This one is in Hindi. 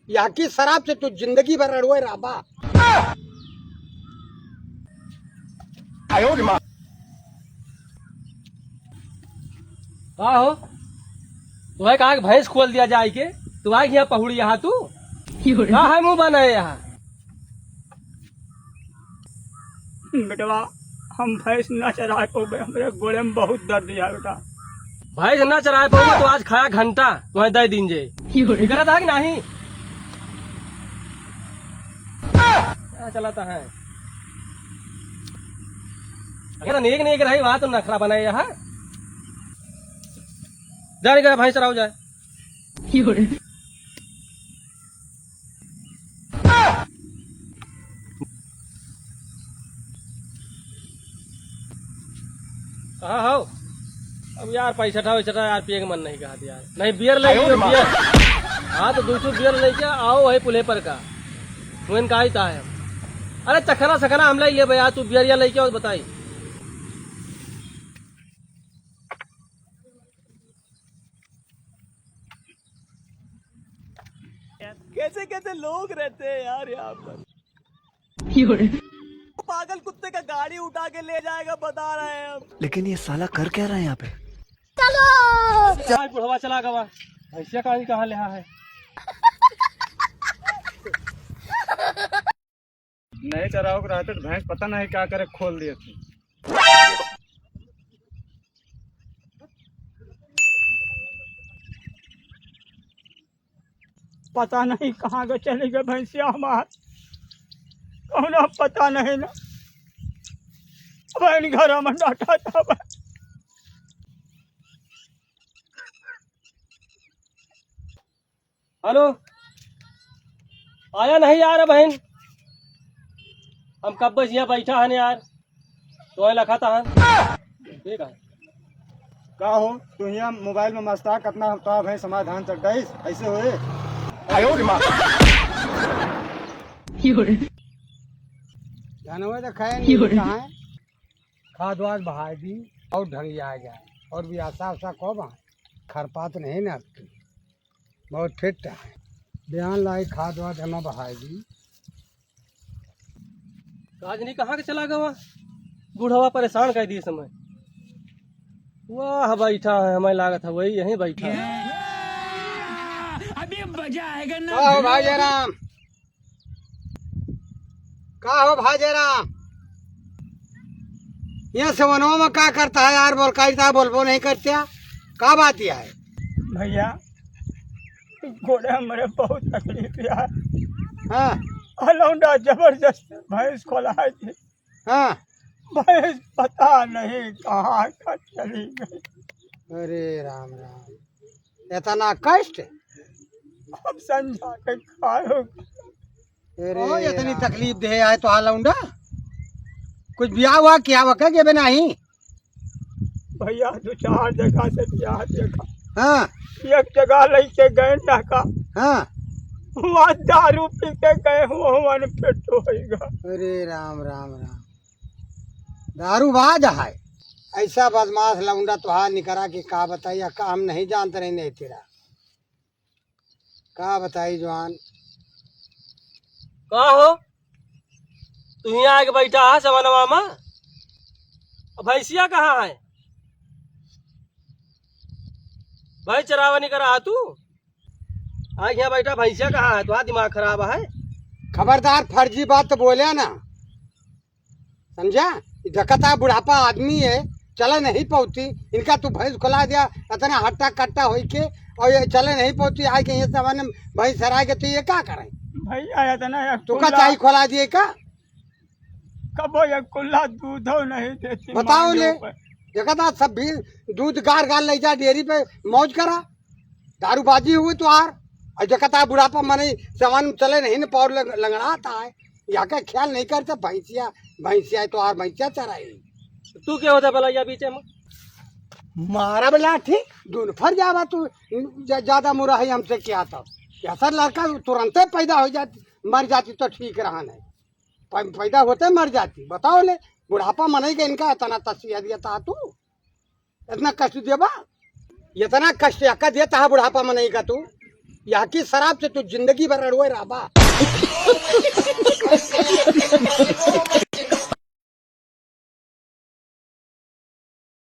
यहाँ की शराब से तू जिंदगी भर रड़ुए राबा। का हो तुम्हें कहा भैंस खोल दिया जाए के तू आए यहाँ पहुड़ी यहाँ तू का है मुंह बनाए यहाँ। बेटवा हम भैंस न चरा पाओगे, हमारे गोड़े में बहुत दर्द है बेटा। भैंस ना चराए पाओगे तो आज खाया घंटा तुम्हें दे दिन जे करता था कि नहीं क्या चलाता है। अगर नेक नेक रही वहां तो नखरा बनाए यहाँ जाने का भैंस चराओ जाए। हाँ हो अब यार पैसा वैसा यार पिए का मन नहीं कहा यार नहीं बियर ले बियर। हाँ तो 200 बियर लेके आओ वही पुले पर का तुम का ही था है। अरे चखना सखना हम ले भैया तू बियर या लेके आओ बताई। कैसे कैसे लोग रहते हैं यार यहाँ पर। पागल कुत्ते का गाड़ी उठा के ले जाएगा बता रहे हैं हम। लेकिन ये साला कर क्या रहा है यहाँ पे? बुढ़वा चला गवा भैंसिया कहाँ ले है। नहीं चराओ के रहते तो भैंस पता नहीं क्या करे खोल दिए थे। पता नहीं कहाँ को चली गई भैंसिया हमार कौन पता नहीं ना। बहन घर में डाटा था। हेलो आया नहीं यार बहन हम कब बस यहाँ बैठा है यार तो लखा था ठीक है। का हो तू यहाँ मोबाइल में मस्ता कितना हफ्ता भैंस समाधान चल रही ऐसे हुए। जानवर तो खाए नहीं कहाँ है खाद वाद बहा दी और ढंग आ गया और भी आशा उसा कब आए खरपात नहीं ना आपकी बहुत फिट है बयान लाई खाद वाद हमें बहा दी। काजनी कहाँ के चला गवा बूढ़वा परेशान कर दिए समय वाह बैठा है हमें लागत है वही यहीं बैठा है। अभी मजा आएगा ना। का हो भाई जयराम का हो भाई जयराम यहाँ सवनों में क्या करता है यार बोल का बोलबो नहीं करते का बात यह है। भैया घोड़े हमारे बहुत तकलीफ यार। हाँ अलौंडा जबरदस्त भैंस खोला थी। हाँ भैंस पता नहीं कहाँ का चली गई। अरे राम राम इतना कष्ट अब समझा के खाओ। अरे इतनी तकलीफ दे आए तो हालौंडा कुछ ब्याह हुआ क्या वक़्त के बिना ही। भैया 2-4 जगह से ब्याह देखा। हाँ एक जगह लेके गए नाका हाँ वहाँ दारू पी के गए हुआ पेट होगा। अरे राम राम राम दारूबाज है ऐसा बदमाश लौंडा तो हाल निकरा कि का बताइए का हम नहीं जानते रहे नहीं तेरा का बताई जवान। का हो तू यहाँ आके बैठा है सवनवा में भैंसिया कहाँ है भाई चरावा नहीं करा तू आज यहाँ बैठा भैंसिया कहाँ है तो दिमाग खराब है। खबरदार फर्जी बात तो बोले ना समझा ढकता बुढ़ापा आदमी है चले नहीं पहुँची इनका तू भैंस खुला दिया इतना हट्टा कट्टा हो के और ये चले नहीं पहुँची आए के ये सामान भैंस हरा के तो ये क्या करें भैया इतना तू का चाय खोला दिए का कबो ये कुल्ला दूध नहीं देती बताओ ले देखा सब भी दूध गार गार ले जा डेयरी पे मौज करा दारूबाजी हुई तो आर और देखा बुढ़ापा मने सामान चले नहीं न पौर लंगड़ाता है यहाँ का ख्याल नहीं करते भैंसिया भैंसिया तो आर भैंसिया चराई। तू क्या होता भला बीच में मारा बला ठीक दून फर जावा तू ज्यादा मुरा है हमसे क्या था ऐसा लड़का तुरंत पैदा हो जाती मर जाती तो ठीक रहा नहीं पैदा होते मर जाती। बताओ ले बुढ़ापा मनेगा इनका इतना तस्वीर दिया था तू इतना कष्ट देवा इतना कष्ट का देता है बुढ़ापा मनेगा तू यहाँ की शराब से तो जिंदगी भर अड़ुए रहा बा